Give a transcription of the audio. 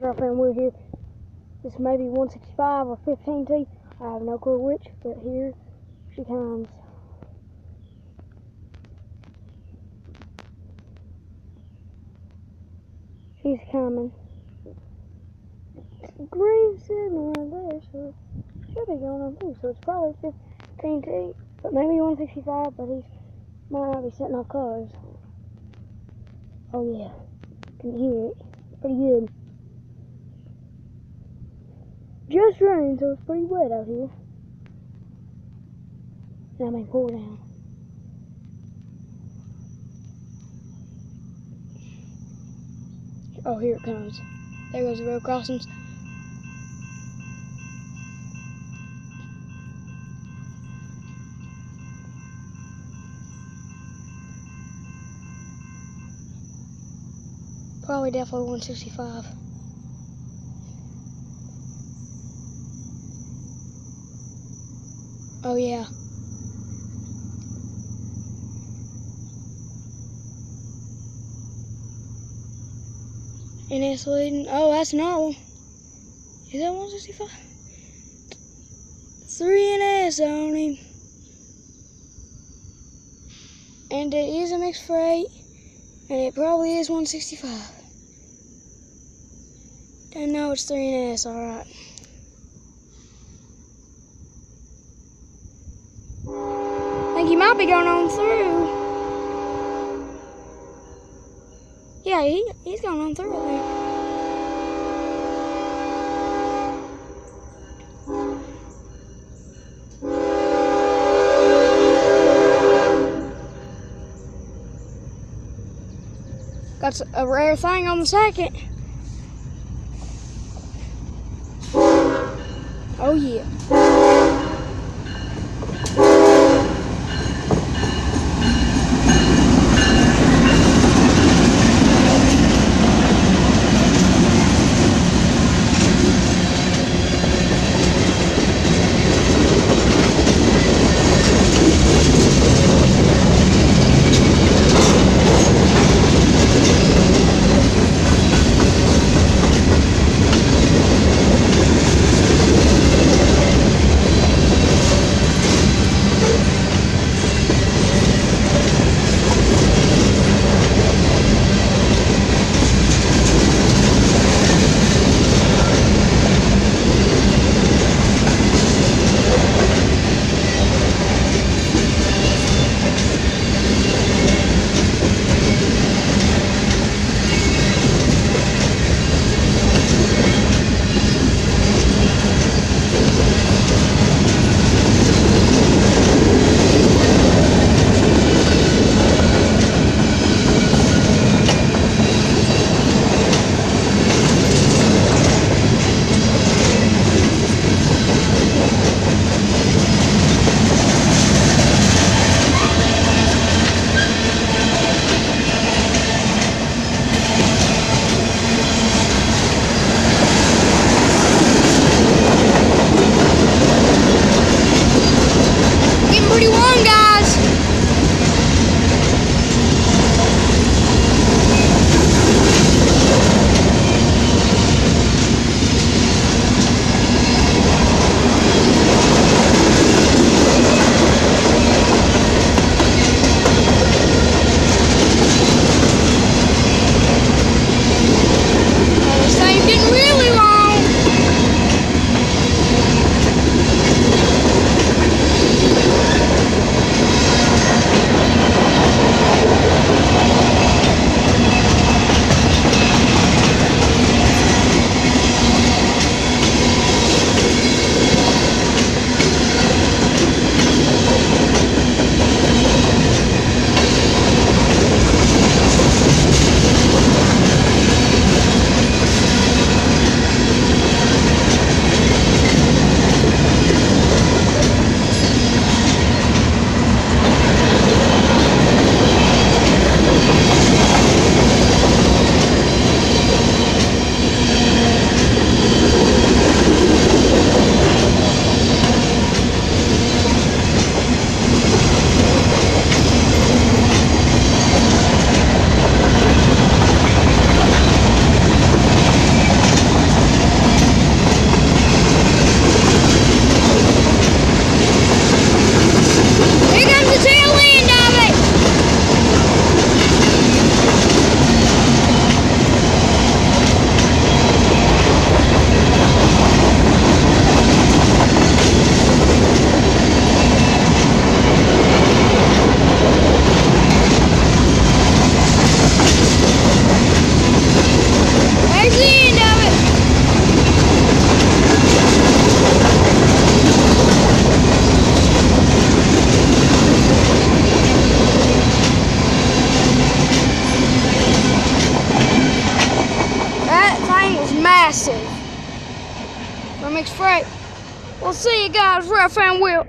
Our friend, we're here. This may be 165 or 15T. I have no clue which, but here she comes. She's coming. Green signal right there, so should be going on too. So it's probably 15T, but maybe 165. But he might not be setting off cars. Oh yeah, can hear it. It's pretty good. Just rained, so it's pretty wet out here. Now I may pour down. Oh, here it comes. There goes the road crossings. Probably definitely 165. Oh yeah. And it's leading. Oh, that's not. Is that 165? 3NS on him. And it is a mixed freight. And it probably is 165. And no, it's 3NS, alright. I think he might be going on through. Yeah, he's going on through, I think. Got a rare thing on the second. Oh yeah. We'll see you guys, Ref and Will.